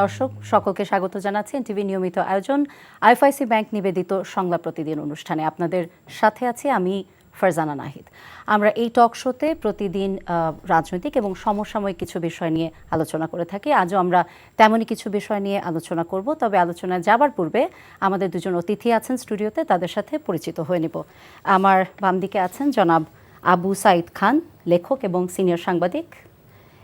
দর্শক সকলকে স্বাগত জানাচ্ছি এনটিভি নিয়মিত আয়োজন আইএফআইসি ব্যাংক নিবেদিত সংলাপ প্রতিদিন অনুষ্ঠানে। আপনাদের সাথে আছি আমি ফারজানা নাহিদ। আমরা এই টক শোতে প্রতিদিন রাজনৈতিক এবং সমসাময়িক কিছু বিষয় নিয়ে আলোচনা করে থাকি। আজও আমরা তেমনই কিছু বিষয় নিয়ে আলোচনা করব, তবে আলোচনায় যাবার পূর্বে আমাদের দুজন অতিথি আছেন স্টুডিওতে, তাদের সাথে পরিচিত হয়ে নেব। আমার বাম দিকে আছেন জনাব আবু সাঈদ খান, লেখক এবং সিনিয়র সাংবাদিক,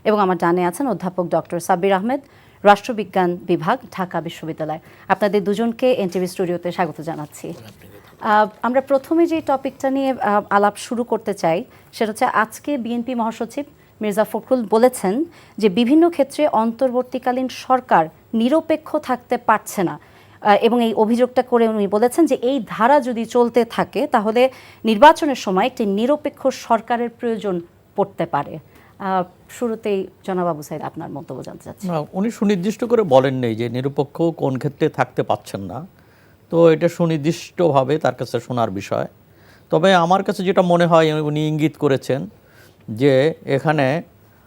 এবং আমার ডানে আছেন অধ্যাপক ডক্টর সাব্বির আহমেদ, রাষ্ট্রবিজ্ঞান বিভাগ, ঢাকা বিশ্ববিদ্যালয়। আপনাদের দুজনকে এনটিভি স্টুডিওতে স্বাগত জানাচ্ছি। আমরা প্রথমে যে টপিকটা নিয়ে আলাপ শুরু করতে চাই সেটা হচ্ছে আজকে বিএনপি মহাসচিব মির্জা ফখরুল বলেছেন যে বিভিন্ন ক্ষেত্রে অন্তর্বর্তীকালীন সরকার নিরপেক্ষ থাকতে পারছে না, এবং এই অভিযোগটা করে উনি বলেছেন যে এই ধারা যদি চলতে থাকে তাহলে নির্বাচনের সময় একটি নিরপেক্ষ সরকারের প্রয়োজন পড়তে পারে। শুরুতেই জনাব আবু সাঈদ আপনার মন্তব্য জানতে চাচ্ছি। উনি সুনির্দিষ্ট করে বলেন নেই যে নিরপেক্ষ কোন ক্ষেত্রে থাকতে পাচ্ছেন না, তো এটা সুনির্দিষ্টভাবে তার কাছে শোনার বিষয়। তবে আমার কাছে যেটা মনে হয় উনি ইঙ্গিত করেছেন যে এখানে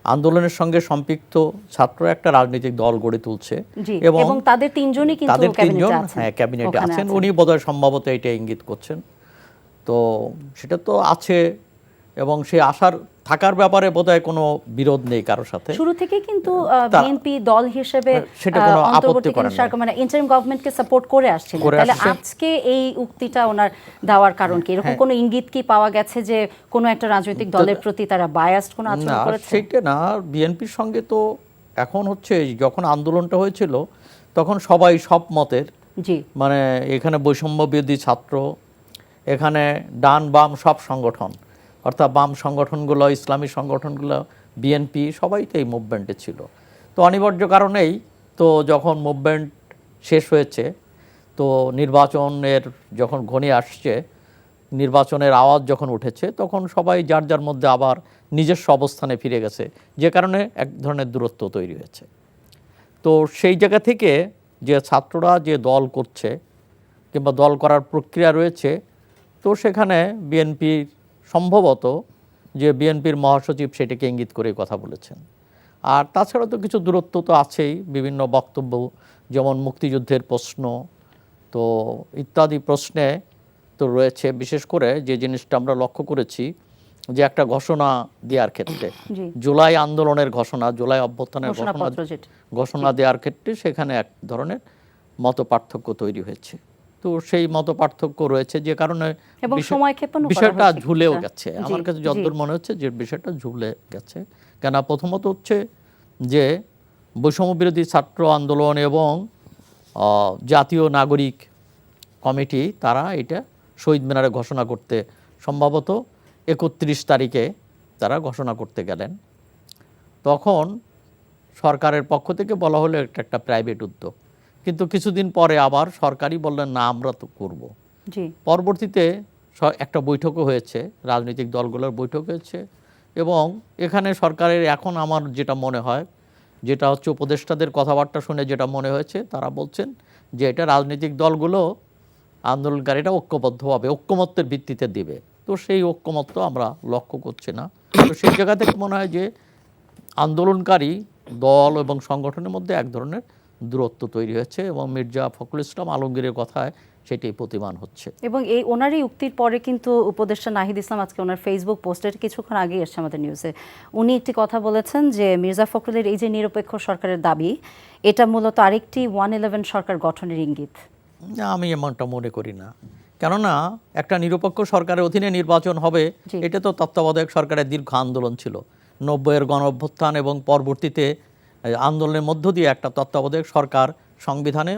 আন্দোলনের সঙ্গে সম্পৃক্ত ছাত্র একটা রাজনৈতিক দল গড়ে তুলছে এবং তাদের তিনজনই কিন্তু ক্যাবিনেটে আছেন। উনি বোধহয় সম্ভবত এটা ইঙ্গিত করছেন। তো সেটা তো আছে এবং সেই আশার থাকার ব্যাপারে বোধহয় কোনো বিরোধ নেই কারোর সাথে। শুরু থেকে কিন্তু বিএনপি দল হিসেবে সেটা কোনো আপত্তি করে না, মানে ইন্টারিম গভর্নমেন্টকে সাপোর্ট করে আসছিল। তাহলে আজকে এই উক্তিটা ওনার দেওয়ার কারণ কি? এরকম কোনো ইঙ্গিত কি পাওয়া গেছে যে কোনো একটা রাজনৈতিক দলের প্রতি তারা বায়াসড কোনো আচরণ করেছে? সেটা না, বিএনপির সঙ্গে তো এখন হচ্ছে যখন আন্দোলনটা হয়েছিল তখন সবাই সব মতের, মানে এখানে বৈষম্য বিরোধী ছাত্র, এখানে ডান বাম সব সংগঠন, অর্থাৎ বাম সংগঠনগুলো, ইসলামী সংগঠনগুলো, বিএনপি, সবাই তো এই মুভমেন্টে ছিল। তো অনিবার্য কারণেই তো যখন মুভমেন্ট শেষ হয়েছে, তো নির্বাচনের যখন ঘনিয়ে আসছে, নির্বাচনের আওয়াজ যখন উঠেছে, তখন সবাই যার যার মধ্যে আবার নিজস্ব অবস্থানে ফিরে গেছে, যে কারণে এক ধরনের দূরত্ব তৈরি হয়েছে। তো সেই জায়গা থেকে যে ছাত্ররা যে দল করছে কিংবা দল করার প্রক্রিয়া রয়েছে, তো সেখানে বিএনপির সম্ভবত যে বিএনপির মহাসচিব সেটাকে ইঙ্গিত করে কথা বলেছেন। আর তাছাড়া তো কিছু দূরত্ব তো আছেই, বিভিন্ন বক্তব্য, যেমন মুক্তিযুদ্ধের প্রশ্ন তো ইত্যাদি প্রশ্নে তো রয়েছে। বিশেষ করে যে জিনিসটা আমরা লক্ষ্য করেছি যে একটা ঘোষণা দেওয়ার ক্ষেত্রে, জুলাই আন্দোলনের ঘোষণা, জুলাই অভ্যুত্থানের ঘোষণা দেওয়ার ক্ষেত্রে সেখানে এক ধরনের মত পার্থক্য তৈরি হয়েছে। তো সেই মত পার্থক্য রয়েছে, যে কারণে বিষয়টা ঝুলেও গেছে। আমার কাছে যতদূর মনে হচ্ছে যে বিষয়টা ঝুলে গেছে। কেন, প্রথমত হচ্ছে যে বৈষম্য বিরোধী ছাত্র আন্দোলন এবং জাতীয় নাগরিক কমিটি তারা এটা শহীদ মিনারে ঘোষণা করতে সম্ভবত 31 তারিখে তারা ঘোষণা করতে গেলেন। তখন সরকারের পক্ষ থেকে বলা হলো এটা একটা প্রাইভেট উদ্যোগ, কিন্তু কিছুদিন পরে আবার সরকারই বললেন না আমরা তো করব। পরবর্তীতে একটা বৈঠকও হয়েছে, রাজনৈতিক দলগুলোর বৈঠক হয়েছে, এবং এখানে সরকারের এখন আমার যেটা মনে হয়, যেটা হচ্ছে উপদেষ্টাদের কথাবার্তা শুনে যেটা মনে হয়েছে, তারা বলছেন যে এটা রাজনৈতিক দলগুলো আন্দোলনকারীরা ঐক্যবদ্ধভাবে ঐক্যমত্যের ভিত্তিতে দিবে। তো সেই ঐক্যমত্য আমরা লক্ষ্য করছি না। তো সেই জায়গা থেকে মনে হয় যে আন্দোলনকারী দল এবং সংগঠনের মধ্যে এক ধরনের দূরত্ব তৈরি হয়েছে, এবং মির্জা ফখরুল ইসলাম আলমগীরের কথায় সেটাই প্রতিমান হচ্ছে। এবং এই ওনারই উক্তির পরে কিন্তু উপদেষ্টা নাহিদ ইসলাম আজকে ওনার ফেসবুক পোস্টের কিছুক্ষণ আগেই এসছে আমাদের নিউজে, উনি একটি কথা বলেছেন যে মির্জা ফখরুলের এই যে নিরপেক্ষ সরকারের দাবি, এটা মূলত আরেকটি 111 সরকার গঠনের ইঙ্গিত। আমি এমনটা মনে করি না, কেননা একটা নিরপেক্ষ সরকারের অধীনে নির্বাচন হবে, এটা তো তত্ত্বাবধায়ক সরকারের দীর্ঘ আন্দোলন ছিল। 90-এর গণ অভ্যুত্থান এবং পরবর্তীতে আন্দোলনের মধ্য দিয়ে একটা তত্ত্বাবধায়ক সরকার সংবিধানে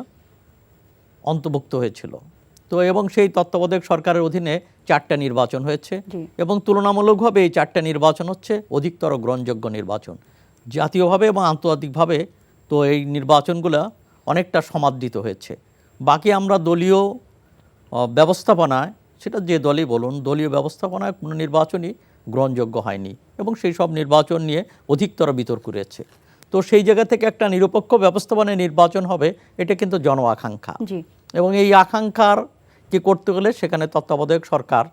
অন্তর্ভুক্ত হয়েছিল। তো এবং সেই তত্ত্বাবধায়ক সরকারের অধীনে 4টা নির্বাচন হয়েছে, এবং তুলনামূলকভাবে এই 4টা নির্বাচন হচ্ছে অধিকতর গ্রহণযোগ্য নির্বাচন জাতীয়ভাবে এবং আন্তর্জাতিকভাবে। তো এই নির্বাচনগুলো অনেকটা সমাদৃত হয়েছে। বাকি আমরা দলীয় ব্যবস্থাপনায়, সেটা যে দলই বলুন, দলীয় ব্যবস্থাপনায় কোনো নির্বাচনই গ্রহণযোগ্য হয়নি, এবং সেই সব নির্বাচন নিয়ে অধিকতর বিতর্ক রয়েছে। তো সেই জায়গা থেকে একটা নিরপেক্ষ ব্যবস্থাপনায় নির্বাচন হবে, এটা কিন্তু জন আকাঙ্ক্ষা, এবং এই আকাঙ্ক্ষার কি করতে গেলে সেখানে তত্ত্বাবধায়ক সরকার,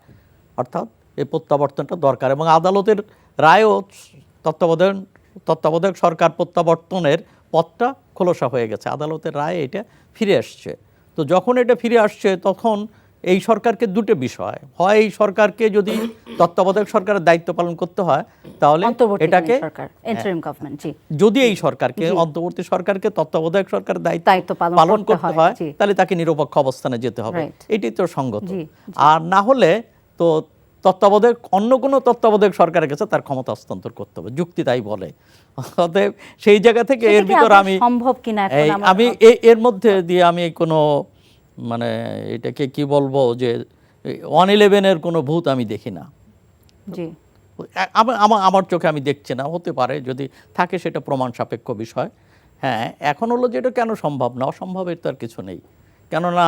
অর্থাৎ এই প্রত্যাবর্তনটা দরকার, এবং আদালতের রায়ও তত্ত্বাবধায়ক সরকার প্রত্যাবর্তনের পথটা খোলসা হয়ে গেছে, আদালতের রায়ে এটা ফিরে আসছে। তো যখন এটা ফিরে আসছে তখন এই সরকারকে দুটো বিষয়, হয় এই সরকারকে যদি তত্ত্বাবধায়ক সরকারের দায়িত্ব পালন করতে হয় তাহলে এটাকে সরকার, ইন্টারিম গভর্নমেন্ট, জি, যদি এই সরকারকে অন্তর্বর্তী সরকারকে তত্ত্বাবধায়ক সরকার দায়িত্ব পালন করতে হয় তাহলে তাকে নিরপেক্ষ অবস্থানে যেতে হবে, এটি তো সঙ্গত। আর না হলে তো তত্ত্বাবধায়ক অন্য কোনো তত্ত্বাবধায়ক সরকারের কাছে তার ক্ষমতা হস্তান্তর করতে হবে, যুক্তি তাই বলে। অতএব সেই জায়গা থেকে এর ভিতর আমি এর মধ্যে দিয়ে আমি কোনো মানে এটাকে কি বলবো যে 111-এর কোনো ভূত আমি দেখি না, আমার চোখে আমি দেখছি না। হতে পারে যদি থাকে সেটা প্রমাণ সাপেক্ষ বিষয়। হ্যাঁ, এখন হলো যে এটা কেন সম্ভব না, অসম্ভবের তো আর কিছু নেই। কেননা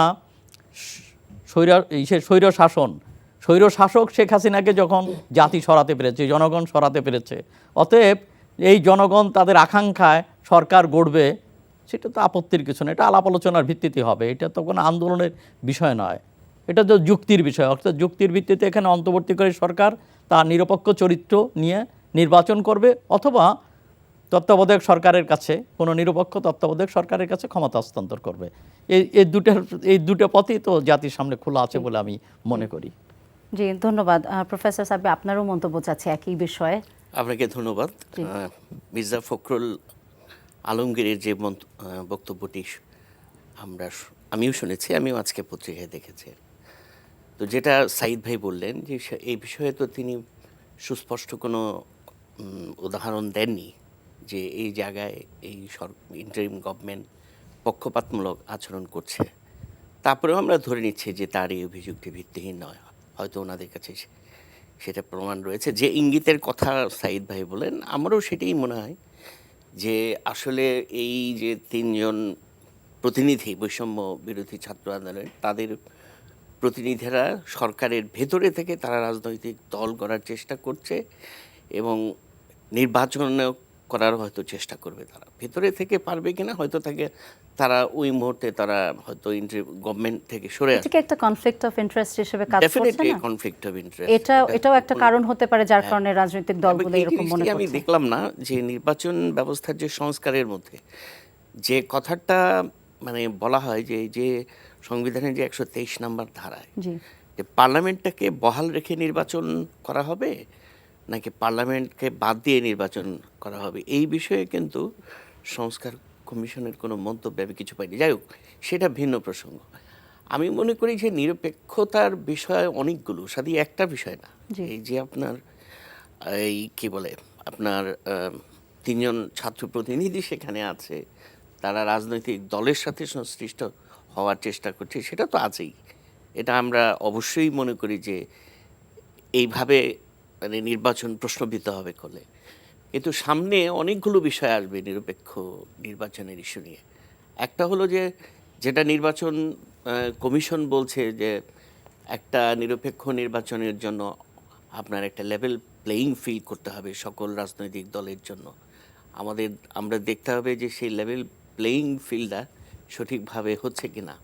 স্বৈর শাসক শেখ হাসিনাকে যখন জাতি সরাতে পেরেছে, জনগণ সরাতে পেরেছে, অতএব এই জনগণ তাদের আকাঙ্ক্ষায় সরকার গড়বে, সেটা তো আপত্তির কিছু না, এটা আলাপ আলোচনার ভিত্তিতে হবে, এটা তো কোনো আন্দোলনের বিষয় নয়, এটা তো যুক্তির বিষয়। অর্থাৎ যুক্তির ভিত্তিতে এখানে অন্তর্বর্তীকারী সরকার তার নিরপেক্ষ চরিত্র নিয়ে নির্বাচন করবে, অথবা তত্ত্বাবধায়ক সরকারের কাছে, কোনো নিরপেক্ষ তত্ত্বাবধায়ক সরকারের কাছে ক্ষমতা হস্তান্তর করবে। এই দুটো পথই তো জাতির সামনে খোলা আছে বলে আমি মনে করি। জি, ধন্যবাদ। প্রফেসর সাব্বির, আপনারও মন্তব্য চাচ্ছি একই বিষয়ে। আপনাকে ধন্যবাদ। মির্জা ফখরুল আলমগীরের যে বক্তব্যটি আমিও শুনেছি, আমিও আজকে পত্রিকায় দেখেছি। তো যেটা সাইদ ভাই বললেন যে এই বিষয়ে তো তিনি সুস্পষ্ট কোনো উদাহরণ দেননি যে এই জায়গায় এই ইন্টারিম গভর্নমেন্ট পক্ষপাতমূলক আচরণ করছে। তারপরেও আমরা ধরে নিচ্ছি যে তার এই অভিযোগটি ভিত্তিহীন নয়, হয়তো ওনাদের কাছে সেটা প্রমাণ রয়েছে। যে ইঙ্গিতের কথা সাইদ ভাই বলেন, আমারও সেটাই মনে হয় যে আসলে এই যে তিনজন প্রতিনিধি বৈষম্য বিরোধী ছাত্র আন্দোলনের, তাদের প্রতিনিধিরা সরকারের ভেতরে থেকে তারা রাজনৈতিক দল গড়ার চেষ্টা করছে এবং নির্বাচন করার হয়তো চেষ্টা করবে। তারা ভেতরে থেকে পারবে কিনা হয়তো তারা ওই মুহূর্তে তারা হয়তো গভর্নমেন্ট থেকে সরে আসবে। এটা একটা কনফ্লিক্ট অফ ইন্টারেস্ট হিসেবে কাজ করছে না? কনফ্লিক্ট অফ ইন্টারেস্ট, এটাও একটা কারণ হতে পারে যার কারণে রাজনৈতিক দলগুলো এরকম মনে করছে। আমি দেখলাম না যে নির্বাচন ব্যবস্থার যে সংস্কারের মধ্যে যে কথাটা মানে বলা হয় যে সংবিধানের যে 123 নম্বর ধারায় যে পার্লামেন্টটাকে বহাল রেখে নির্বাচন করা হবে নাকি পার্লামেন্টকে বাদ দিয়ে নির্বাচন করা হবে, এই বিষয়ে কিন্তু সংস্কার কমিশনের কোনো মন্তব্য আমি কিছু পাইনি। যাই হোক, সেটা ভিন্ন প্রসঙ্গ। আমি মনে করি যে নিরপেক্ষতার বিষয় অনেকগুলো, শুধু একটা বিষয় না। এই যে আপনার এই কি বলে আপনার তিনজন ছাত্র প্রতিনিধি সেখানে আছে, তারা রাজনৈতিক দলের সাথে সংশ্লিষ্ট হওয়ার চেষ্টা করছে, সেটা তো আছেই। এটা আমরা অবশ্যই মনে করি যে এইভাবে মানে নির্বাচন প্রশ্নবিদ্ধ হবে করলে। কিন্তু সামনে অনেকগুলো বিষয় আসবে নিরপেক্ষ নির্বাচনের ইস্যু নিয়ে। একটা হলো যে যেটা নির্বাচন কমিশন বলছে যে একটা নিরপেক্ষ নির্বাচনের জন্য আপনার একটা লেভেল প্লেয়িং ফিল্ড করতে হবে সকল রাজনৈতিক দলের জন্য। আমরা দেখতে হবে যে সেই লেভেল প্লেয়িং ফিল্ডটা সঠিকভাবে হচ্ছে কিনা,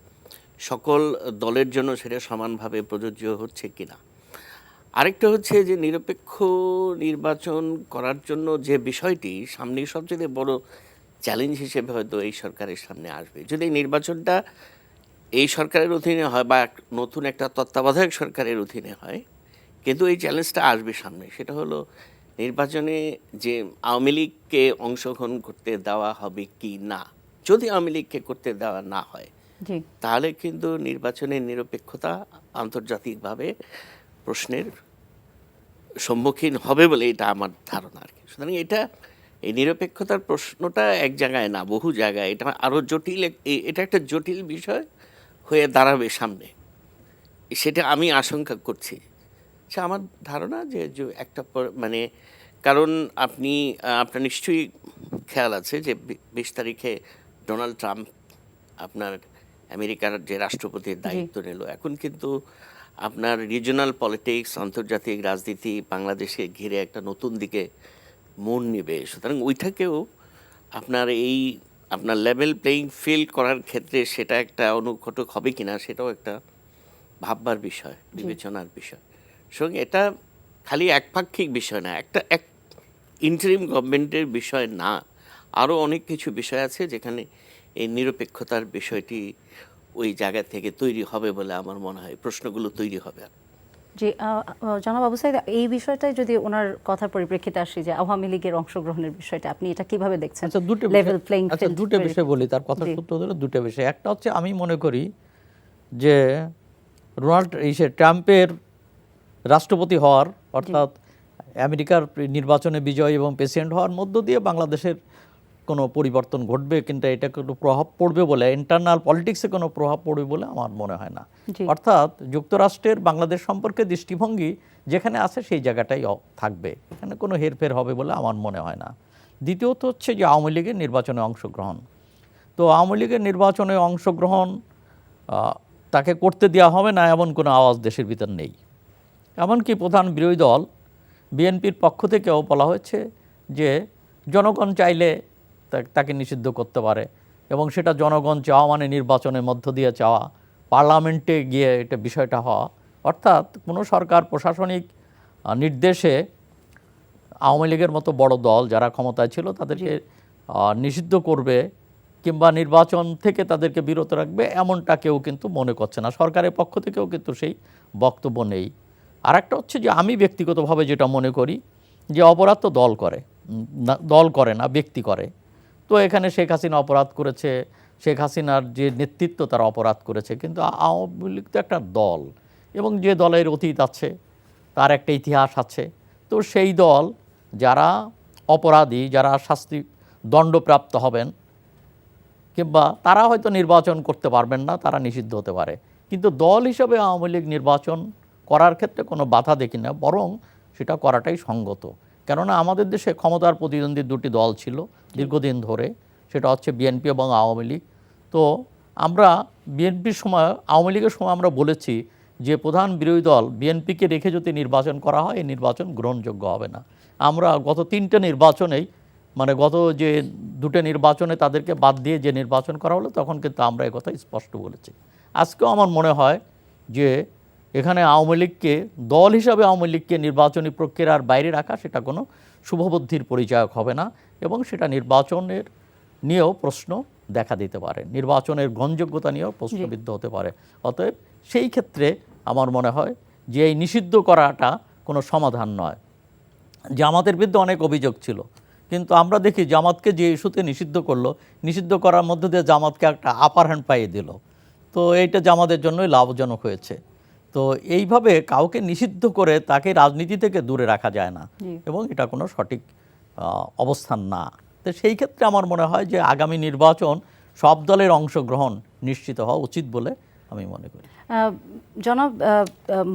সকল দলের জন্য সেটা সমানভাবে প্রযোজ্য হচ্ছে কিনা। আরেকটা হচ্ছে যে নিরপেক্ষ নির্বাচন করার জন্য যে বিষয়টি সামনে সবচেয়ে বড় চ্যালেঞ্জ হিসেবে হয়তো এই সরকারের সামনে আসবে, যদি নির্বাচনটা এই সরকারের অধীনে হয় বা নতুন একটা তত্ত্বাবধায়ক সরকারের অধীনে হয়, কিন্তু এই চ্যালেঞ্জটা আসবে সামনে। সেটা হলো নির্বাচনে যে আওয়ামী লীগকে অংশগ্রহণ করতে দেওয়া হবে কি না। যদি আওয়ামী লীগকে করতে দেওয়া না হয় তাহলে কিন্তু নির্বাচনের নিরপেক্ষতা আন্তর্জাতিকভাবে প্রশ্নের সম্মুখীন হবে বলে এটা আমার ধারণা আর কি। সুতরাং এই নিরপেক্ষতার প্রশ্নটা এক জায়গায় না, বহু জায়গায় এটা আরও জটিল, এটা একটা জটিল বিষয় হয়ে দাঁড়াবে সামনে, সেটা আমি আশঙ্কা করছি। সে আমার ধারণা যে একটা মানে কারণ আপনার নিশ্চয়ই খেয়াল আছে যে 20 তারিখে ডোনাল্ড ট্রাম্প আপনার আমেরিকার যে রাষ্ট্রপতির দায়িত্ব নিল। এখন কিন্তু আপনার রিজিওনাল পলিটিক্স, আন্তর্জাতিক রাজনীতি বাংলাদেশে ঘিরে একটা নতুন দিকে মন নেবে। সুতরাং ওইটাকেও আপনার লেভেল প্লেয়িং ফিল্ড করার ক্ষেত্রে সেটা একটা অনুঘটক হবে কিনা সেটাও একটা ভাববার বিষয়, বিবেচনার বিষয়। সঙ্গে এটা খালি একপাক্ষিক বিষয় না, এক ইন্টারিম গভর্নমেন্টের বিষয় না। আরও অনেক কিছু বিষয় আছে যেখানে এই নিরপেক্ষতার বিষয়টি ওই জায়গা থেকে তৈরি হবে বলে আমার মনে হয়, প্রশ্নগুলো তৈরি হবে। জি, জনাব আবু সাঈদ, এই বিষয়টাই যদি ওনার কথার পরিপ্রেক্ষিতে আসি যে আওয়ামী লীগের অংশগ্রহণের বিষয়টা, আপনি এটা কিভাবে দেখছেন? আচ্ছা, লেভেল প্লেইং আচ্ছা, ফিল্ড। দুটো বিষয় বলি, তার কথা জি। সূত্র ধরে দুটো বিষয়। একটা হচ্ছে, আমি মনে করি যে ট্রাম্পের রাষ্ট্রপতি হওয়ার, অর্থাৎ আমেরিকার নির্বাচনে বিজয় এবং প্রেসিডেন্ট হওয়ার মধ্য দিয়ে বাংলাদেশের কোনো পরিবর্তন ঘটবে, কিন্তু এটা কোনো প্রভাব পড়বে বলে, ইন্টারনাল পলিটিক্সে কোনো প্রভাব পড়বে বলে আমার মনে হয় না। জি। অর্থাৎ যুক্তরাষ্ট্রের বাংলাদেশ সম্পর্কে দৃষ্টিভঙ্গি যেখানে আছে সেই জায়গাটাই থাকবে, এখানে কোনো হেরফের হবে বলে আমার মনে হয় না। দ্বিতীয়ত হচ্ছে যে আওয়ামী লীগের নির্বাচনে অংশগ্রহণ। তো আওয়ামী লীগের নির্বাচনে অংশগ্রহণ তাকে করতে দেওয়া হবে না এমন কোনো আওয়াজ দেশের ভিতর নেই। এমনকি প্রধান বিরোধী দল বিএনপির পক্ষ থেকেও বলা হয়েছে যে জনগণ চাইলে তাকে নিষিদ্ধ করতে পারে, এবং সেটা জনগণ চাওয়া মানে নির্বাচনের মধ্য দিয়ে চাওয়া, পার্লামেন্টে গিয়ে এটা বিষয়টা হওয়া। অর্থাৎ কোনো সরকার প্রশাসনিক নির্দেশে আওয়ামী লীগের মতো বড় দল যারা ক্ষমতায় ছিল তাদেরকে নিষিদ্ধ করবে কিংবা নির্বাচন থেকে তাদেরকে বিরত রাখবে, এমনটা কেউ কিন্তু মনে করছে না। সরকারের পক্ষ থেকেও কিন্তু সেই বক্তব্য নেই। আর একটা হচ্ছে যে আমি ব্যক্তিগতভাবে যেটা মনে করি যে অপরাধ তো দল করে না, ব্যক্তি করে। তো এখানে শেখ হাসিনা অপরাধ করেছে, শেখ হাসিনার যে নেতৃত্ব তারা অপরাধ করেছে, কিন্তু আওয়ামী লীগ তো একটা দল, এবং যে দলের অতীত আছে তার একটা ইতিহাস আছে। তো সেই দল যারা অপরাধী, যারা দণ্ডপ্রাপ্ত হবেন, কিংবা তারা হয়তো নির্বাচন করতে পারবেন না, তারা নিষিদ্ধ হতে পারে, কিন্তু দল হিসাবে আওয়ামী লীগ নির্বাচন করার ক্ষেত্রে কোনো বাধা দেখি না, বরং সেটা করাটাই সঙ্গত। কেননা আমাদের দেশে ক্ষমতার প্রতিদ্বন্দ্বী দুটি দল ছিল দীর্ঘদিন ধরে, সেটা হচ্ছে বিএনপি এবং আওয়ামী লীগ। তো আমরা বিএনপির সময়, আওয়ামী লীগের সময় আমরা বলেছি যে প্রধান বিরোধী দল বিএনপিকে রেখে যদি নির্বাচন করা হয়, এই নির্বাচন গ্রহণযোগ্য হবে না। আমরা গত 3টে নির্বাচনেই, মানে গত যে 2টে নির্বাচনে তাদেরকে বাদ দিয়ে যে নির্বাচন করা হলো, তখন কিন্তু আমরা এই কথা স্পষ্ট বলেছি। আজকেও আমার মনে হয় যে এখানে আওয়ামী লীগকে, দল হিসাবে আওয়ামী লীগকে নির্বাচনী প্রক্রিয়ার বাইরে রাখা, সেটা কোনো শুভবুদ্ধির পরিচায়ক হবে না, এবং সেটা নির্বাচনের নিয়েও প্রশ্ন দেখা দিতে পারে, নির্বাচনের গ্রহণযোগ্যতা নিয়েও প্রশ্নবিদ্ধ হতে পারে। অতএব সেই ক্ষেত্রে আমার মনে হয় যে এই নিষিদ্ধ করাটা কোনো সমাধান নয়। জামাতের বিরুদ্ধে অনেক অভিযোগ ছিল, কিন্তু আমরা দেখি জামাতকে যে ইস্যুতে নিষিদ্ধ করলো, নিষিদ্ধ করার মধ্য দিয়ে জামাতকে একটা আপার হ্যান্ড পাইয়ে দিল। তো এইটা জামাতের জন্যই লাভজনক হয়েছে। তো এইভাবে কাউকে নিষিদ্ধ করে তাকে রাজনীতি থেকে দূরে রাখা যায় না, এবং এটা কোনো সঠিক অবস্থান না। তো সেই ক্ষেত্রে আমার মনে হয় যে আগামী নির্বাচন সব দলের অংশগ্রহণ নিশ্চিত হওয়া উচিত বলে আমি মনে করি। জনাব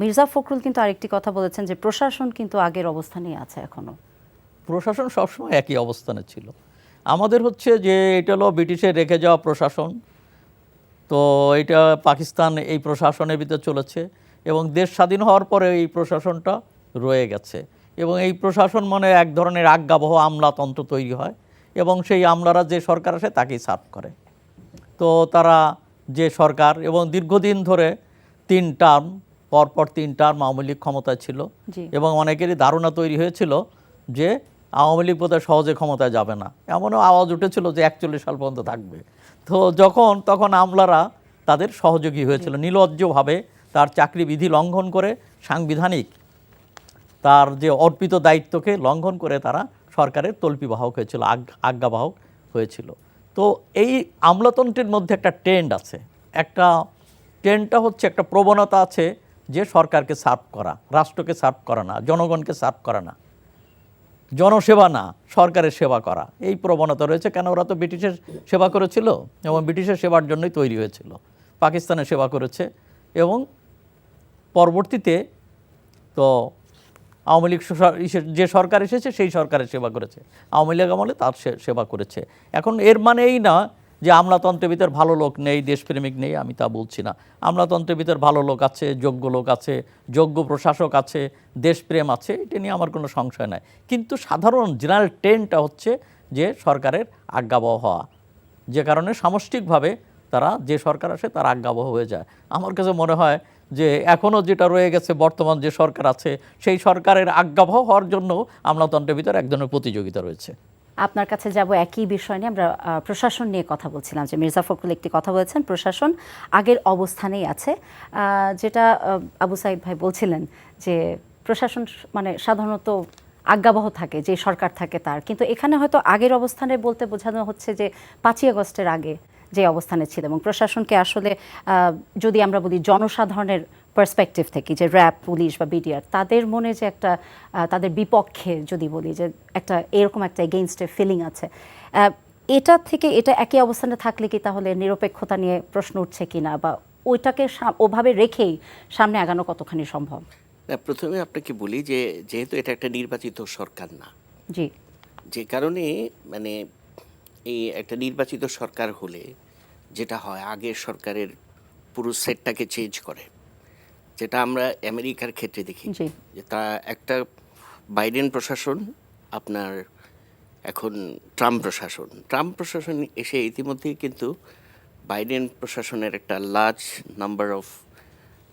মির্জা ফখরুল কিন্তু আরেকটি কথা বলেছেন যে প্রশাসন কিন্তু আগের অবস্থানেই আছে এখনো। প্রশাসন সবসময় একই অবস্থানে ছিল। আমাদের হচ্ছে যে এটা হলো ব্রিটিশের রেখে যাওয়া প্রশাসন, তো এটা পাকিস্তান এই প্রশাসনের ভিতরে চলেছে, এবং দেশ স্বাধীন হওয়ার পরে এই প্রশাসনটা রয়ে গেছে, এবং এই প্রশাসন মানে এক ধরনের আজ্ঞাবহ আমলাতন্ত্র তৈরি হয়, এবং সেই আমলারা যে সরকার আসে তাকেই সার্ভ করে। তো তারা যে সরকার, এবং দীর্ঘদিন ধরে 3 টার্ম, পরপর 3 টার্ম আওয়ামী লীগ ক্ষমতায় ছিল, এবং অনেকেরই ধারণা তৈরি হয়েছিল যে আওয়ামী লীগ বোধহয় সহজে ক্ষমতায় যাবে না, এমনও আওয়াজ উঠেছিল যে 41 সাল পর্যন্ত থাকবে। তো তখন আমলারা তাদের সহযোগী হয়েছিল, নির্লজ্জভাবে তার চাকরি বিধি লঙ্ঘন করে, সাংবিধানিক তার যে অর্পিত দায়িত্বকে লঙ্ঘন করে তারা সরকারের তল্পিবাহক হয়েছিল, আজ্ঞাবাহক হয়েছিল। তো এই আমলাতন্ত্রের মধ্যে একটা ট্রেন্ড আছে, একটা ট্রেন্ডটা হচ্ছে, একটা প্রবণতা আছে যে সরকারকে সার্ভ করা, রাষ্ট্রকে সার্ভ করা না, জনগণকে সার্ভ করা না, জনসেবা না, সরকারের সেবা করা, এই প্রবণতা রয়েছে। কেন, ওরা তো ব্রিটিশের সেবা করেছিল, এবং ব্রিটিশের সেবার জন্যই তৈরি হয়েছিল, পাকিস্তানের সেবা করেছে, এবং পরবর্তীতে তো আওয়ামী লীগ যে সরকার এসেছে সেই সরকারের সেবা করেছে, আওয়ামী লীগ আমলে তার সেবা করেছে। এখন এর মানে এই না যে আমলাতন্ত্রের ভিতর ভালো লোক নেই, দেশপ্রেমিক নেই, আমি তা বলছি না। আমলাতন্ত্রের ভিতর ভালো লোক আছে, যোগ্য লোক আছে, যোগ্য প্রশাসক আছে, দেশপ্রেম আছে, এটা নিয়ে আমার কোনো সংশয় নাই। কিন্তু সাধারণ জেনারেল ট্রেন্ডটা হচ্ছে যে সরকারের আজ্ঞাবহ হওয়া, যে কারণে সামষ্টিকভাবে তারা যে সরকার আসে তার আজ্ঞাবহ হয়ে যায়। আমার কাছে মনে হয় যে এখনও যেটা রয়ে গেছে, বর্তমান যে সরকার আছে সেই সরকারের আজ্ঞাবহ হওয়ার জন্য আমলাতন্ত্রের ভিতর এক ধরনের প্রতিযোগিতা রয়েছে। আপনার কাছে যাব একই বিষয় নিয়ে। আমরা প্রশাসন নিয়ে কথা বলছিলাম, যে মির্জা ফখরুল একটি কথা বলেছেন, প্রশাসন আগের অবস্থানেই আছে, যেটা আবু সাইদ ভাই বলছিলেন যে প্রশাসন মানে সাধারণত আজ্ঞাবহ থাকে, যে সরকার থাকে তার, কিন্তু এখানে হয়তো আগের অবস্থানে বলতে বোঝানো হচ্ছে যে 5ই আগস্টের আগে যে অবস্থানে ছিল, এবং প্রশাসনকে আসলে যদি আমরা বলি জনসাধারণের পার্সপেক্টিভ থেকে, যে র্যাব, পুলিশ বা বিডিআর, তাদের মনে যে একটা তাদের বিপক্ষে যদি বলি যে একটা এরকম একটা এগেইনস্টের ফিলিং আছে, এটা থেকে এটা একই অবস্থানে থাকলে কি তাহলে নিরপেক্ষতা নিয়ে প্রশ্ন উঠছে কিনা, বা ওইটাকে ওভাবে রেখেই সামনে আগানো কতখানি সম্ভব? প্রথমে আপনাকে বলি যে যেহেতু এটা একটা নির্বাচিত সরকার না, জি, যে কারণে মানে এই একটা নির্বাচিত সরকার হলে যেটা হয়, আগের সরকারের পুরো সেটটাকে চেঞ্জ করে, যেটা আমরা আমেরিকার ক্ষেত্রে দেখি জি, যে তা একটা বাইডেন প্রশাসন, আপনার এখন ট্রাম্প প্রশাসন এসে ইতিমধ্যেই কিন্তু বাইডেন প্রশাসনের একটা লার্জ নাম্বার অফ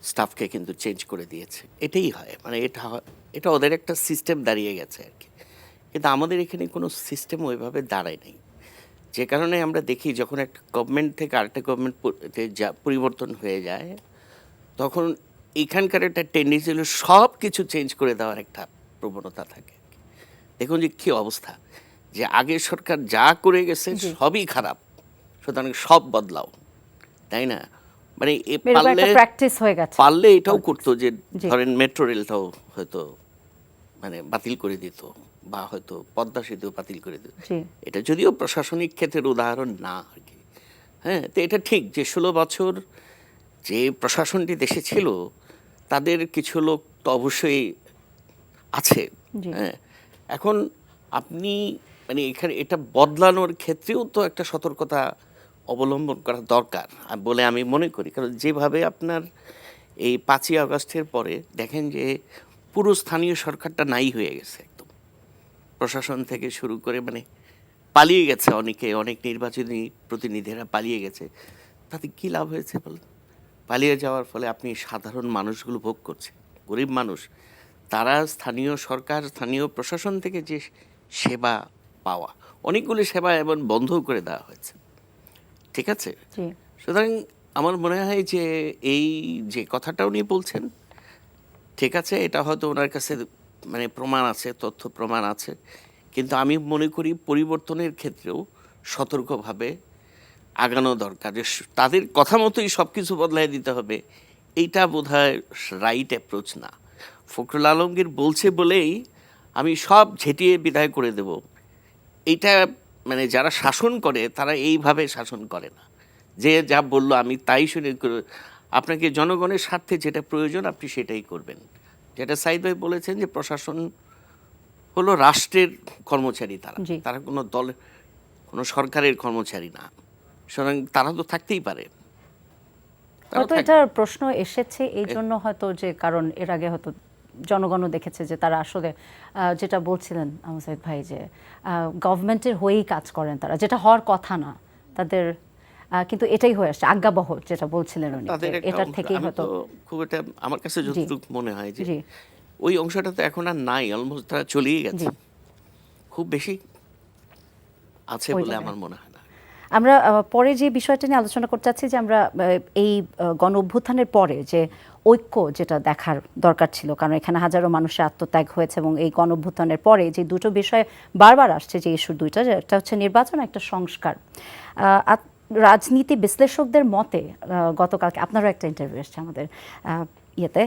স্টাফকে কিন্তু চেঞ্জ করে দিয়েছে। এটাই হয়, মানে এটা ওদের একটা সিস্টেম দাঁড়িয়ে গেছে আর কি। কিন্তু আমাদের এখানে কোনো সিস্টেম ওইভাবে দাঁড়ায় নেই, যে কারণে আমরা দেখি যখন একটা গভর্নমেন্ট থেকে আরেকটা গভর্নমেন্ট পরিবর্তন হয়ে যায়, তখন এখানকার একটা টেন্ডেন্সি হলো সব কিছু চেঞ্জ করে দেওয়ার একটা প্রবণতা থাকে। দেখুন যে কী অবস্থা, যে আগের সরকার যা করে গেছে সবই খারাপ, সুতরাং সব বদলাও, তাই না? মানে প্র্যাকটিস হয়ে গেছে। পারলে এটাও করতো যে ধরেন মেট্রো রেলটাও হয়তো মানে বাতিল করে দিত, বা হয়তো পদ্মা সেতু বাতিল করে দিত। এটা যদিও প্রশাসনিক ক্ষেত্রের উদাহরণ না আর কি, হ্যাঁ, তো এটা ঠিক যে 16 বছর যে প্রশাসনটি দেশে ছিল তাদের কিছু লোক তো অবশ্যই আছে, হ্যাঁ। এখন আপনি মানে এখানে এটা বদলানোর ক্ষেত্রেও তো একটা সতর্কতা অবলম্বন করা দরকার বলে আমি মনে করি। কারণ যেভাবে আপনার এই 5ই আগস্টের পরে দেখেন যে পুরো স্থানীয় সরকারটা নাই হয়ে গেছে, একদম প্রশাসন থেকে শুরু করে মানে পালিয়ে গেছে অনেকে, অনেক নির্বাচনী প্রতিনিধিরা পালিয়ে গেছে। তাতে কী লাভ হয়েছে বলেন? পালিয়ে যাওয়ার ফলে আপনি সাধারণ মানুষগুলো ভোগ করছে, গরিব মানুষ, তারা স্থানীয় সরকার, স্থানীয় প্রশাসন থেকে যে সেবা পাওয়া, অনেকগুলি সেবা এমন বন্ধও করে দেওয়া হয়েছে, ঠিক আছে? সুতরাং আমার মনে হয় যে এই যে কথাটা উনি বলছেন, ঠিক আছে, এটা হয়তো ওনার কাছে মানে প্রমাণ আছে, তথ্য প্রমাণ আছে, কিন্তু আমি মনে করি পরিবর্তনের ক্ষেত্রেও সতর্কভাবে আগানো দরকার, যে তাদের কথা মতোই সব কিছু বদলাই দিতে হবে, এইটা বোধহয় রাইট অ্যাপ্রোচ না। ফখরুল আলমগীর বলছে বলেই আমি সব ঝেঁটিয়ে বিদায় করে দেব, এইটা মানে যারা শাসন করে তারা এইভাবে শাসন করে না, যে যা বললো আমি তাই শুনে, আপনাকে জনগণের স্বার্থে যেটা প্রয়োজন আপনি সেটাই করবেন। যেটা সাইদ ভাই বলেছেন যে প্রশাসন হলো রাষ্ট্রের কর্মচারী, তারা কোনো দলের, কোনো সরকারের কর্মচারী না, সুতরাং তারা তো থাকতেই পারে। হয়তো এটার প্রশ্ন এসেছে এই জন্য হয়তো, যে কারণ এর আগে হয়তো জনগণও দেখেছে যে তারা আসলে যেটা বলছিলেন আবু সাইদ ভাই, যে গভর্নমেন্টের হয়েই কাজ করেন তারা, যেটা হওয়ার কথা না তাদের, কিন্তু এটাই হয়ে আসছে আজ্ঞাবহ, যেটা বলছিলেন উনি, এটার থেকেই হয়তো খুব এটা আমার কাছে যতটুকু মনে হয় যে ওই অংশটা তো এখন আর নাই, অলমোস্ট তারা চলেই গেছে, খুব বেশি আছে বলে আমার মনে হয় না। আমরা পরে যে বিষয়টা নিয়ে আলোচনা করতে চাচ্ছি, যে আমরা এই গণ অভ্যুত্থানের পরে যে ঐক্য যেটা দেখার দরকার ছিল, কারণ এখানে হাজারো মানুষের আত্মত্যাগ হয়েছে, এবং এই গণ অভ্যুত্থানের পরে যে দুটো বিষয় বারবার আসছে, যে ইস্যু দুইটা, একটা হচ্ছে নির্বাচন, একটা সংস্কার। রাজনীতি বিশ্লেষকদের মতে, গতকালকে আপনারও একটা ইন্টারভিউ এসছে আমাদের ইয়েতে,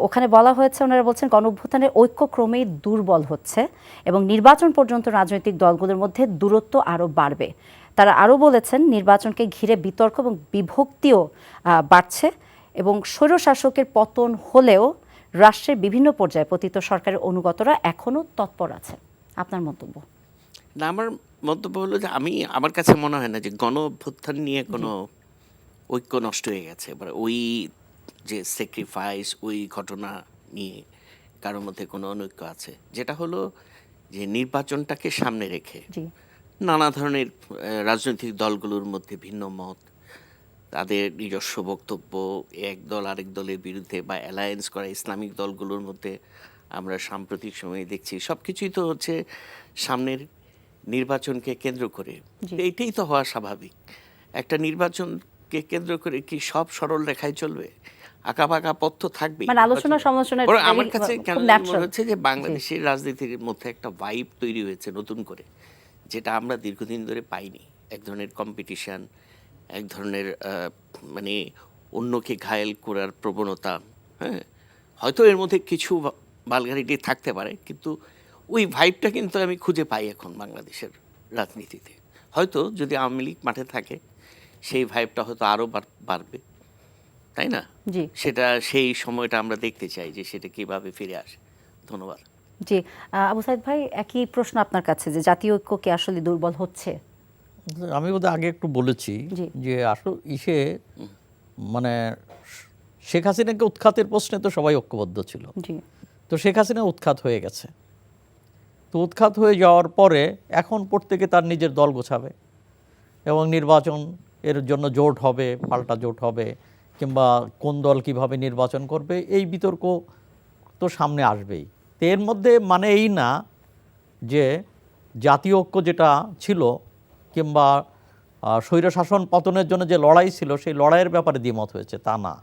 ওখানে বলা হয়েছে, ওনারা বলছেন গণ অভ্যুত্থানের ঐক্য ক্রমেই দুর্বল হচ্ছে এবং নির্বাচন পর্যন্ত রাজনৈতিক দলগুলোর মধ্যে দূরত্ব আরও বাড়বে। তারা আরও বলেছেন নির্বাচনকে ঘিরে বিতর্ক এবং বিভক্তিও বাড়ছে, এবং স্বৈরশাসকের পতন হলেও রাষ্ট্রের বিভিন্ন পর্যায়ে পতিত সরকারের অনুগতরা এখনও তৎপর আছে। আপনার মন্তব্য? না, আমার মন্তব্য হলো যে আমার কাছে মনে হয় না যে গণ অভ্যুত্থান নিয়ে কোনো ঐক্য নষ্ট হয়ে গেছে, এবার ওই যে স্যাক্রিফাইস, ওই ঘটনা নিয়ে কারোর মধ্যে কোনো অনৈক্য আছে। যেটা হলো যে নির্বাচনটাকে সামনে রেখে নানা ধরনের রাজনৈতিক দলগুলোর মধ্যে ভিন্ন মত, তাদের নিজস্ব বক্তব্য, এক দল আরেক দলের বিরুদ্ধে, বা অ্যালায়েন্স করা ইসলামিক দলগুলোর মধ্যে আমরা সাম্প্রতিক সময়ে দেখছি, সব কিছুই তো হচ্ছে সামনের নির্বাচনকে কেন্দ্র করে। এইটাই তো হওয়া স্বাভাবিক। একটা নির্বাচনকে কেন্দ্র করে কি সব সরল রেখায় চলবে? আঁকাবাঁকা পথ তো থাকবেই। মানে আলোচনা সমালোচনা আমার কাছে কেন মনে হচ্ছে যে বাংলাদেশের রাজনীতির মধ্যে একটা ভাইব তৈরি হয়েছে নতুন করে, যেটা আমরা দীর্ঘদিন ধরে পাইনি। এক ধরনের কম্পিটিশন, এক ধরনের মানে অন্যকে ঘায়েল করার প্রবণতা। হ্যাঁ, হয়তো এর মধ্যে কিছু ভালগারিটি থাকতে পারে, কিন্তু ওই ভাইবটা কিন্তু আমি খুঁজে পাই এখন বাংলাদেশের রাজনীতিতে। হয়তো যদি আওয়ামী লীগ মাঠে থাকে সেই ভাইবটা হয়তো আরও বাড়বে, তাই না? জি, সেটা সেই সময়টা আমরা দেখতে চাই যে সেটা কিভাবে ফিরে আসে। ধন্যবাদ। জি, আবু সাইদ ভাই, একই প্রশ্ন আপনার কাছে, যে জাতীয় ঐক্য কি আসলে দুর্বল হচ্ছে? আমি বোধহয় আগে একটু বলেছি যে আসলে মানে শেখ হাসিনাকে উৎখাতের প্রশ্নে তো সবাই ঐক্যবদ্ধ ছিল। তো শেখ হাসিনা উৎখাত হয়ে গেছে। তো উৎখাত হয়ে যাওয়ার পরে এখন প্রত্যেকে তার নিজের দল গোছাবে এবং নির্বাচন এর জন্য জোট হবে, পাল্টা জোট হবে, কিংবা কোন দল কিভাবে নির্বাচন করবে, এই বিতর্ক তো সামনে আসবেই। তো এর মধ্যে মানে এই না যে জাতীয় ঐক্য যেটা ছিল কিংবা স্বৈরশাসন পতনের জন্য যে লড়াই ছিল সেই লড়াইয়ের ব্যাপারে দ্বিমত হয়েছে, তা না।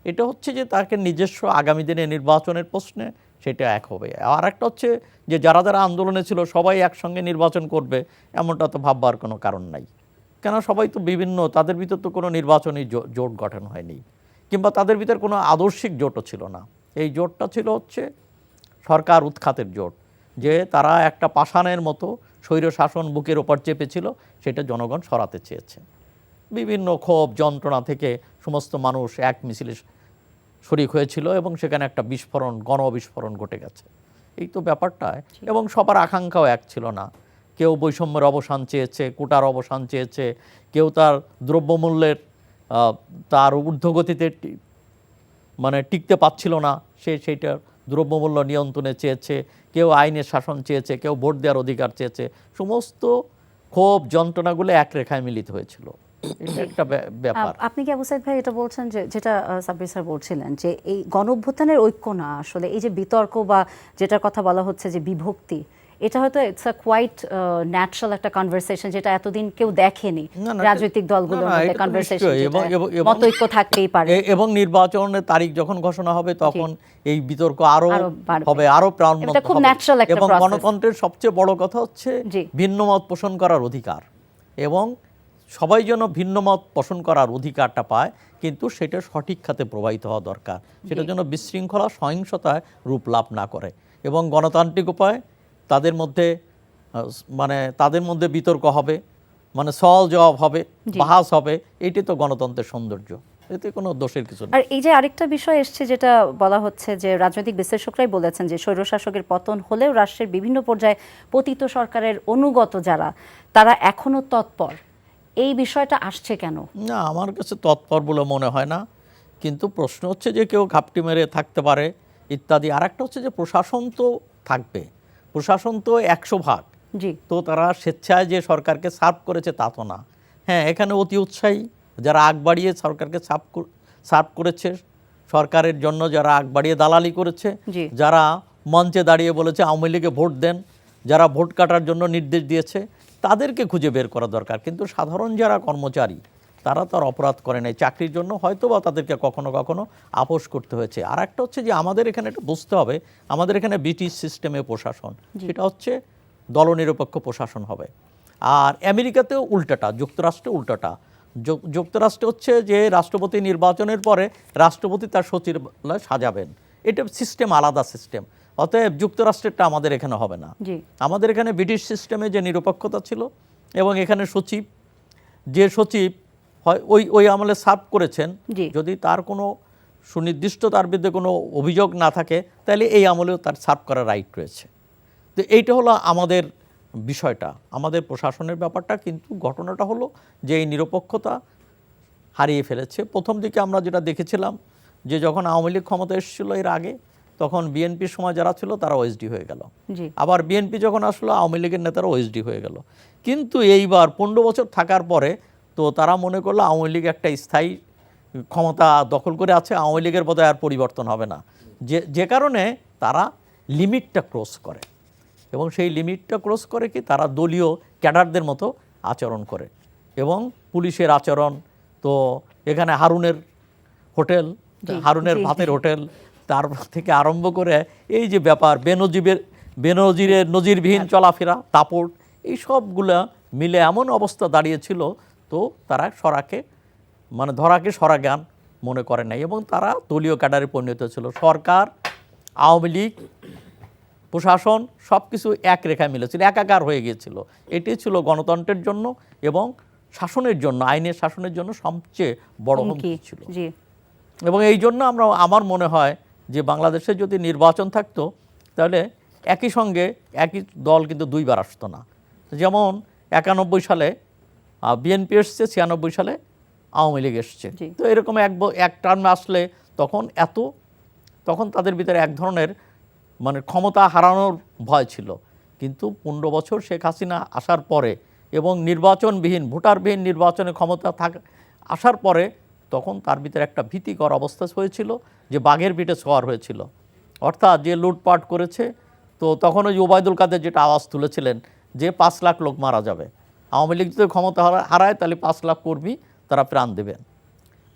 এটা হচ্ছে যে তাকে নিজস্ব আগামী দিনে নির্বাচনের প্রশ্নে সেটা এক হবে। আর একটা হচ্ছে যে যারা যারা আন্দোলনে ছিল সবাই একসঙ্গে নির্বাচন করবে, এমনটা তো ভাববার কোনো কারণ নাই। কেন, সবাই তো বিভিন্ন, তাদের ভিতর তো কোনো নির্বাচনী জোট গঠন হয়নি, কিংবা তাদের ভিতর কোনো আদর্শিক জোটও ছিল না। এই জোটটা ছিল হচ্ছে সরকার উৎখাতের জোট, যে তারা একটা পাষাণের মতো স্বৈরশাসন বুকের ওপর চেপেছিল, সেটা জনগণ সরাতে চেয়েছে। বিভিন্ন ক্ষোভ যন্ত্রণা থেকে সমস্ত মানুষ এক মিছিলে শরিক হয়েছিল এবং সেখানে একটা বিস্ফোরণ, গণবিস্ফোরণ ঘটে গেছে। এই তো ব্যাপারটা। এবং সবার আকাঙ্ক্ষাও এক ছিল না। কেউ বৈষম্যের অবসান চেয়েছে, কোটার অবসান চেয়েছে, কেউ তার দ্রব্যমূল্যের তার ঊর্ধ্বগতিতে মানে টিকতে পারছিল না, সেইটার দ্রব্যমূল্য নিয়ন্ত্রণে চেয়েছে, কেউ আইনের শাসন চেয়েছে, কেউ ভোট দেওয়ার অধিকার চেয়েছে। সমস্ত ক্ষোভ যন্ত্রণাগুলো এক রেখায় মিলিত হয়েছিল। এটা একটা ব্যাপার। আপনি কি আবু সাইদ ভাই এটা বলছেন যে, যেটা সাব্বির স্যার বলছিলেন, যে এই গণঅভ্যুত্থানের ঐক্য না, আসলে এই যে বিতর্ক বা যেটার কথা বলা হচ্ছে যে বিভক্তি, এটা হয়তো ইটস আ কোয়াইট ন্যাচারাল একটা কনভারসেশন, যেটা এতদিন কেউ দেখেনি রাজনৈতিক দলগুলোর মধ্যে কনভারসেশন, মতৈক্য থাকতেই পারে। এবং নির্বাচনের তারিখ যখন ঘোষণা হবে তখন এই বিতর্ক আরো হবে, আরো প্রাণবন্ত হবে। এবং গণতন্ত্রের সবচেয়ে বড় কথা হচ্ছে ভিন্নমত পোষণ করার অধিকার, এবং সবাই যেন ভিন্নমত পোষণ করার অধিকারটা পায়, কিন্তু সেটা সঠিক খাতে প্রবাহিত হওয়া দরকার। সেটা যেন বিশৃঙ্খলা, সহিংসতায় রূপ লাভ না করে, এবং গণতান্ত্রিক উপায় তাদের মধ্যে বিতর্ক হবে, মানে সওয়াল জবাব হবে, বাহাস হবে। এটি তো গণতন্ত্রের সৌন্দর্য, এতে কোনো দোষের কিছু নেই। আর এই যে আরেকটা বিষয় এসছে, যেটা বলা হচ্ছে যে রাজনৈতিক বিশ্লেষকরাই বলেছেন যে স্বৈরশাসকের পতন হলেও রাষ্ট্রের বিভিন্ন পর্যায়ে পতিত সরকারের অনুগত যারা, তারা এখনো তৎপর। এই বিষয়টা আসছে কেন? না, আমার কাছে তৎপর বলে মনে হয় না, কিন্তু প্রশ্ন হচ্ছে যে কেউ ঘাপটি মেরে থাকতে পারে ইত্যাদি। আর একটা হচ্ছে যে প্রশাসন তো থাকবে, প্রশাসন তো 100 ভাগ। তো তারা স্বেচ্ছায় যে সরকারকে সার্ভ করেছে তা তো না। হ্যাঁ, এখানে অতি উৎসাহী যারা আগ বাড়িয়ে সরকারকে সার্ভ করেছে, সরকারের জন্য যারা আগ বাড়িয়ে দালালি করেছে, যারা মঞ্চে দাঁড়িয়ে বলেছে আওয়ামী লীগে ভোট দেন, যারা ভোট কাটার জন্য নির্দেশ দিয়েছে, তাদেরকে খুঁজে বের করা দরকার। কিন্তু সাধারণ যারা কর্মচারী, তারা তো আর অপরাধ করে নাই, চাকরির জন্য হয়তো বা তাদেরকে কখনো কখনো আপোষ করতে হয়েছে। আর একটা হচ্ছে যে আমাদের এখানে এটা বুঝতে হবে, আমাদের এখানে ব্রিটিশ সিস্টেমে প্রশাসন, সেটা হচ্ছে দলনিরপেক্ষ প্রশাসন হবে। আর আমেরিকাতেও উল্টাটা, যুক্তরাষ্ট্রে উল্টাটা। যুক্তরাষ্ট্রে হচ্ছে যে রাষ্ট্রপতি নির্বাচনের পরে রাষ্ট্রপতি তার সচিবালয় সাজাবেন, এটা সিস্টেম আলাদা সিস্টেম। অতএব যুক্তরাষ্ট্রেরটা আমাদের এখানে হবে না। আমাদের এখানে ব্রিটিশ সিস্টেমে যে নিরপেক্ষতা ছিল, এবং এখানে সচিব, যে সচিব ওই আমলে সার্ভ করেছেন, যদি তার কোনো সুনির্দিষ্ট তার বিরুদ্ধে কোনো অভিযোগ না থাকে, তাহলে এই আমলেও তার সার্ভ করার রাইট রয়েছে। তো এইটা হলো আমাদের বিষয়টা, আমাদের প্রশাসনের ব্যাপারটা। কিন্তু ঘটনাটা হলো যে এই নিরপেক্ষতা হারিয়ে ফেলেছে। প্রথম দিকে আমরা যেটা দেখেছিলাম যে যখন আওয়ামী লীগ ক্ষমতা এসেছিল এর আগে, তখন বিএনপির সময় যারা ছিল তারা ওএসডি হয়ে গেল, আবার বিএনপি যখন আসলো আওয়ামী লীগের নেতারা ওএসডি হয়ে গেল। কিন্তু এইবার 15 বছর থাকার পরে তো তারা মনে করলো আওয়ামী লীগ একটা স্থায়ী ক্ষমতা দখল করে আছে, আওয়ামী লীগের বোধহয় আর পরিবর্তন হবে না, যে কারণে তারা লিমিটটা ক্রস করে। এবং সেই লিমিটটা ক্রস করে কি তারা দলীয় ক্যাডারদের মতো আচরণ করে। এবং পুলিশের আচরণ তো এখানে হারুনের হোটেল, হারুনের ভাতের হোটেল, তার থেকে আরম্ভ করে এই যে ব্যাপার বেনজিরের নজিরবিহীন চলাফেরা, দাপট, এই সবগুলা মিলে এমন অবস্থা দাঁড়িয়েছিল, তো তারা সরাকে মানে ধরাকে সরা জ্ঞান মনে করে নাই এবং তারা দলীয় ক্যাডারে পরিণত ছিল। সরকার, আওয়ামী লীগ, প্রশাসন সব কিছু এক রেখায় মিলেছিল, একাকার হয়ে গিয়েছিল। এটি ছিল গণতন্ত্রের জন্য এবং শাসনের জন্য, আইনের শাসনের জন্য সবচেয়ে বড় হুমকি ছিল। এবং এই জন্য আমার মনে হয় যে বাংলাদেশে যদি নির্বাচন থাকতো তাহলে একই সঙ্গে একই দল কিন্তু দুইবার আসতো না। যেমন 91 সালে বিএনপি এসছে, 96 সালে আওয়ামী লীগ এসছে। তো এরকম এক টার্মে আসলে তখন তাদের ভিতরে এক ধরনের মানে ক্ষমতা হারানোর ভয় ছিল। কিন্তু 15 বছর শেখ হাসিনা আসার পরে এবং নির্বাচনবিহীন, ভোটারবিহীন নির্বাচনে ক্ষমতা আসার পরে তখন তার ভিতরে একটা ভীতিকর অবস্থা হয়েছিল যে বাঘের পিঠে সওয়ার হয়েছিল। অর্থাৎ যে লুটপাট করেছে, তো তখন ওই ওবায়দুল কাদের যেটা আওয়াজ তুলেছিলেন যে 5 লাখ লোক মারা যাবে, আওয়ামী লীগ যদি ক্ষমতা হারায় তাহলে 5 লাখ কর্মী তারা প্রাণ দেবেন।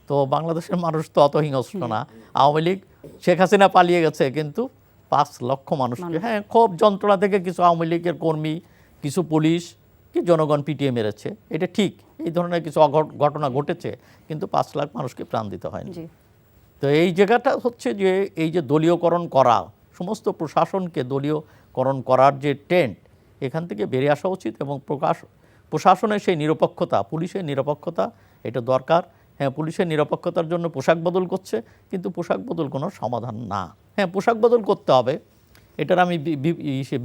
তো বাংলাদেশের মানুষ তো অত হিংস্র না। আওয়ামী লীগ, শেখ হাসিনা পালিয়ে গেছে কিন্তু 5 লক্ষ মানুষকে, হ্যাঁ, খুব যন্ত্রণা থেকে কিছু আওয়ামী লীগের কর্মী, কিছু পুলিশ কি জনগণ পিটিয়ে মেরেছে, এটা ঠিক, এই ধরনের কিছু ঘটনা ঘটেছে, কিন্তু 5 লাখ মানুষকে প্রাণ দিতে হয়নি। তো এই জায়গাটা হচ্ছে যে এই যে দলীয়করণ করা, সমস্ত প্রশাসনকে দলীয়করণ করার যে ট্রেন্ড, এখান থেকে বেরিয়ে আসা উচিত এবং প্রশাসনের সেই নিরপেক্ষতা, পুলিশের নিরপেক্ষতা, এটা দরকার। হ্যাঁ, পুলিশের নিরপেক্ষতার জন্য পোশাক বদল করছে, কিন্তু পোশাক বদল কোনো সমাধান না। হ্যাঁ, পোশাক বদল করতে হবে, এটার আমি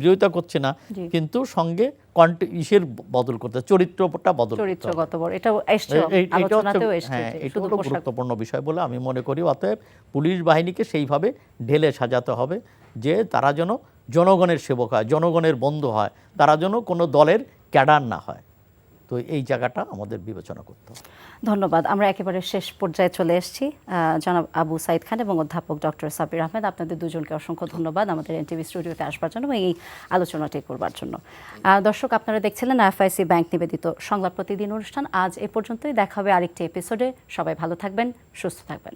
বিরোধিতা করছি না, কিন্তু সঙ্গে ইসের বদল করতে, চরিত্রটা বদল করতে হবে। হ্যাঁ, এটা হলো গুরুত্বপূর্ণ বিষয় বলে আমি মনে করি। অতএব পুলিশ বাহিনীকে সেইভাবে ঢেলে সাজাতে হবে যে তারা যেন জনগণের সেবক হয়, জনগণের বন্ধু হয়, তারা যেন কোনো দলের ক্যাডার না হয়। তো এই জায়গাটা আমাদের বিবেচনা করতে হবে। ধন্যবাদ। আমরা একেবারে শেষ পর্যায়ে চলে এসেছি। জনাব আবু সাইদ খান এবং অধ্যাপক ডক্টর সাব্বির আহমেদ, আপনাদের দুজনকে অসংখ্য ধন্যবাদ আমাদের এনটিভি স্টুডিওতে আসবার জন্য এবং এই আলোচনাটি করবার জন্য। দর্শক, আপনারা দেখছিলেন আইএফআইসি ব্যাংক নিবেদিত সংলাপ প্রতিদিন অনুষ্ঠান। আজ এ পর্যন্তই, দেখা হবে আরেকটি এপিসোডে। সবাই ভালো থাকবেন, সুস্থ থাকবেন।